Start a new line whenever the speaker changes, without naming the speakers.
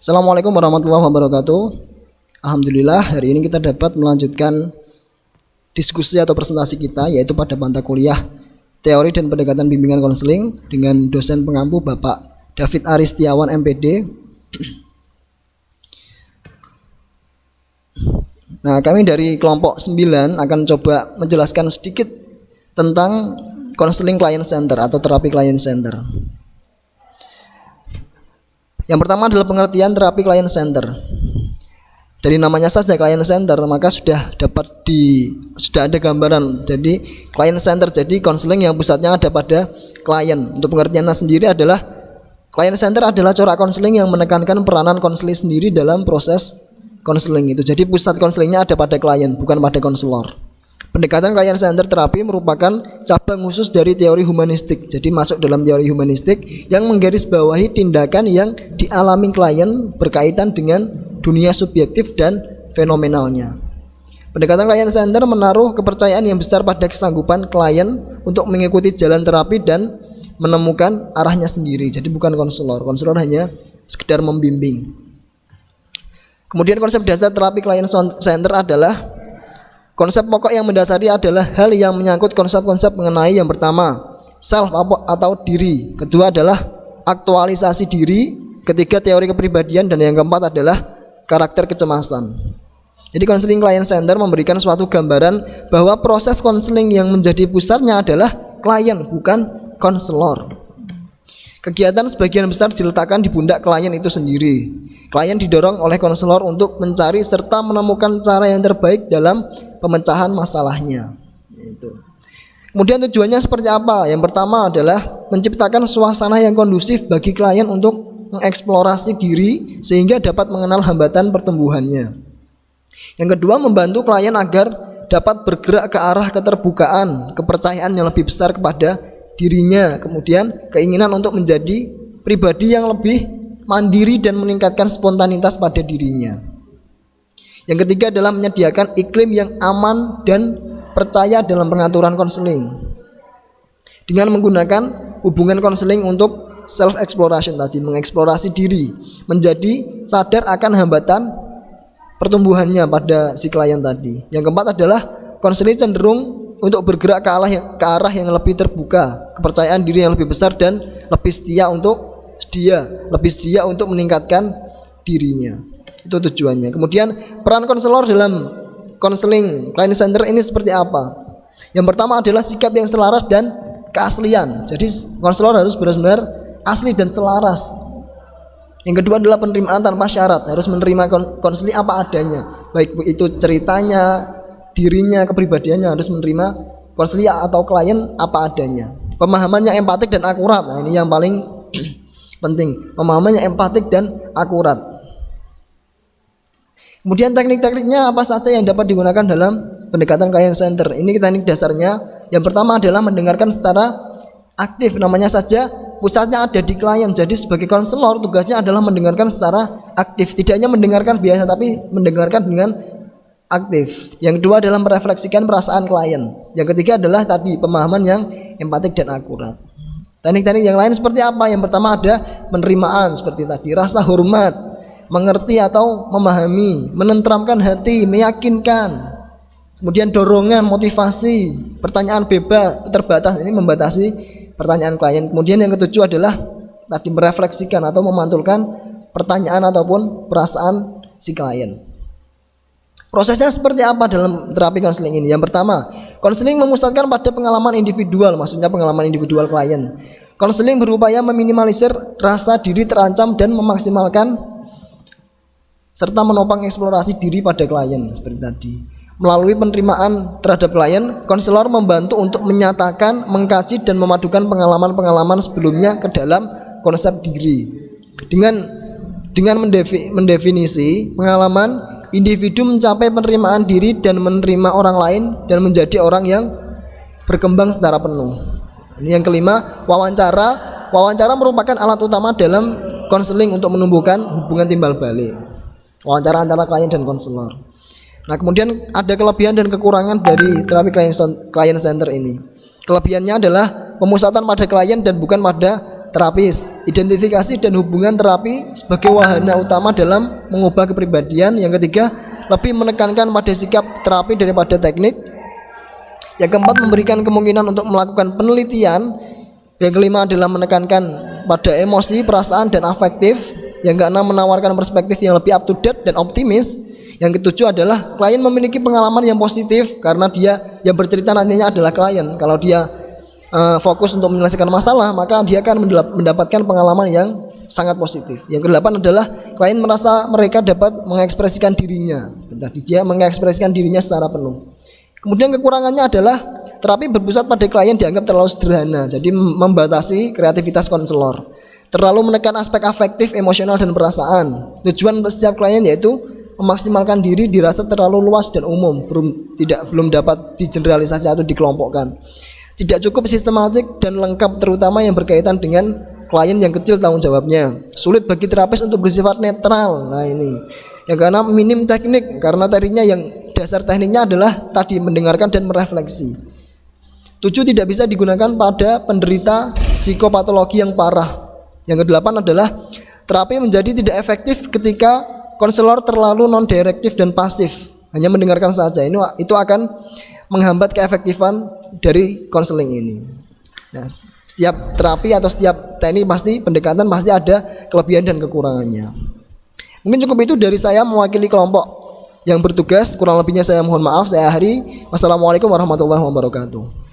Assalamualaikum warahmatullahi wabarakatuh. Alhamdulillah hari ini kita dapat melanjutkan diskusi atau presentasi kita, yaitu pada mata kuliah Teori dan Pendekatan Bimbingan Konseling dengan dosen pengampu Bapak David Aristiawan MPD. Nah, kami dari kelompok 9 akan coba menjelaskan sedikit tentang konseling client center atau terapi client center. Yang pertama adalah pengertian terapi client center. Dari namanya saja client center, maka sudah ada gambaran. Jadi client center, jadi konseling yang pusatnya ada pada klien. Untuk pengertiannya sendiri adalah client center adalah corak konseling yang menekankan peranan konseling sendiri dalam proses konseling itu. Jadi pusat konselingnya ada pada klien, bukan pada konselor. Pendekatan client center terapi merupakan cabang khusus dari teori humanistik. Jadi masuk dalam teori humanistik yang menggarisbawahi tindakan yang dialami klien berkaitan dengan dunia subjektif dan fenomenalnya. Pendekatan client center menaruh kepercayaan yang besar pada kesanggupan klien untuk mengikuti jalan terapi dan menemukan arahnya sendiri. Jadi bukan konselor. Konselor hanya sekedar membimbing. Kemudian konsep dasar terapi client center adalah konsep pokok yang mendasari adalah hal yang menyangkut konsep-konsep mengenai yang pertama, self atau diri. Kedua adalah aktualisasi diri. Ketiga, teori kepribadian. Dan yang keempat adalah karakter kecemasan. Jadi konseling client center memberikan suatu gambaran bahwa proses konseling yang menjadi pusatnya adalah klien, bukan konselor. Kegiatan sebagian besar diletakkan di pundak klien itu sendiri. Klien didorong oleh konselor untuk mencari serta menemukan cara yang terbaik dalam pemecahan masalahnya. Kemudian tujuannya seperti apa? Yang pertama adalah menciptakan suasana yang kondusif bagi klien untuk mengeksplorasi diri sehingga dapat mengenal hambatan pertumbuhannya. Yang kedua, membantu klien agar dapat bergerak ke arah keterbukaan, kepercayaan yang lebih besar kepada dirinya, kemudian keinginan untuk menjadi pribadi yang lebih mandiri dan meningkatkan spontanitas pada dirinya. Yang ketiga adalah menyediakan iklim yang aman dan percaya dalam pengaturan konseling dengan menggunakan hubungan konseling untuk self exploration tadi, mengeksplorasi diri, menjadi sadar akan hambatan pertumbuhannya pada si klien tadi. Yang keempat adalah konseling cenderung untuk bergerak ke arah yang lebih terbuka, kepercayaan diri yang lebih besar dan lebih setia untuk meningkatkan dirinya. Itu tujuannya. Kemudian peran konselor dalam konseling client center ini seperti apa? Yang pertama adalah sikap yang selaras dan keaslian. Jadi konselor harus benar-benar asli dan selaras. Yang kedua adalah penerimaan tanpa syarat, harus menerima konseling apa adanya, baik itu ceritanya, dirinya, kepribadiannya, harus menerima konseling atau klien apa adanya. Pemahaman yang empatik dan akurat. Nah, ini yang paling penting. Pemahaman yang empatik dan akurat. Kemudian teknik-tekniknya apa saja yang dapat digunakan dalam pendekatan client center. Ini teknik dasarnya. Yang pertama adalah mendengarkan secara aktif. Namanya saja pusatnya ada di klien. Jadi sebagai konselor tugasnya adalah mendengarkan secara aktif. Tidak hanya mendengarkan biasa, tapi mendengarkan dengan aktif. Yang kedua adalah merefleksikan perasaan klien. Yang ketiga adalah tadi pemahaman yang empatik dan akurat. Teknik-teknik yang lain seperti apa? Yang pertama ada penerimaan seperti tadi, rasa hormat, mengerti atau memahami, menenteramkan hati, meyakinkan. Kemudian dorongan, motivasi, pertanyaan bebas, terbatas, ini membatasi pertanyaan klien. Kemudian yang ketujuh adalah tadi merefleksikan atau memantulkan pertanyaan ataupun perasaan si klien. Prosesnya seperti apa dalam terapi konseling ini? Yang pertama, konseling memusatkan pada pengalaman individual, maksudnya pengalaman individual klien. Konseling berupaya meminimalisir rasa diri terancam dan memaksimalkan serta menopang eksplorasi diri pada klien seperti tadi. Melalui penerimaan terhadap klien, konselor membantu untuk menyatakan, mengkaji dan memadukan pengalaman-pengalaman sebelumnya ke dalam konsep diri. Dengan mendefinisi pengalaman, individu mencapai penerimaan diri dan menerima orang lain dan menjadi orang yang berkembang secara penuh. Ini yang kelima, wawancara. Wawancara merupakan alat utama dalam konseling untuk menumbuhkan hubungan timbal balik. Wawancara antara klien dan konselor. Nah, kemudian ada kelebihan dan kekurangan dari terapi client center ini. Kelebihannya adalah pemusatan pada klien dan bukan pada terapis, identifikasi dan hubungan terapi sebagai wahana utama dalam mengubah kepribadian. Yang ketiga, lebih menekankan pada sikap terapi daripada teknik. Yang keempat, memberikan kemungkinan untuk melakukan penelitian. Yang kelima adalah menekankan pada emosi, perasaan, dan afektif. Yang keenam, menawarkan perspektif yang lebih up to date dan optimis. Yang ketujuh adalah klien memiliki pengalaman yang positif karena dia yang bercerita nantinya adalah klien. Kalau dia fokus untuk menyelesaikan masalah, maka dia akan mendapatkan pengalaman yang sangat positif. Yang kedelapan adalah klien merasa mereka dapat mengekspresikan dirinya. Dia mengekspresikan dirinya secara penuh. Kemudian kekurangannya adalah terapi berpusat pada klien dianggap terlalu sederhana, jadi membatasi kreativitas konselor. Terlalu menekan aspek afektif, emosional, dan perasaan. Tujuan untuk setiap klien yaitu memaksimalkan diri dirasa terlalu luas dan umum, belum dapat digeneralisasi atau dikelompokkan. Tidak cukup sistematik dan lengkap, terutama yang berkaitan dengan klien yang kecil tanggung jawabnya. Sulit bagi terapis untuk bersifat netral. Nah ini. Yang keenam, minim teknik, karena tekniknya yang dasar tekniknya adalah tadi mendengarkan dan merefleksi. 7, tidak bisa digunakan pada penderita psikopatologi yang parah. Yang kedelapan adalah terapi menjadi tidak efektif ketika konselor terlalu non-direktif dan pasif, hanya mendengarkan saja. Itu akan menghambat keefektifan dari konseling ini. Nah, setiap terapi atau setiap teknik pasti pendekatan pasti ada kelebihan dan kekurangannya. Mungkin cukup itu dari saya mewakili kelompok yang bertugas. Kurang lebihnya saya mohon maaf. Saya Hari. Wassalamualaikum warahmatullahi wabarakatuh.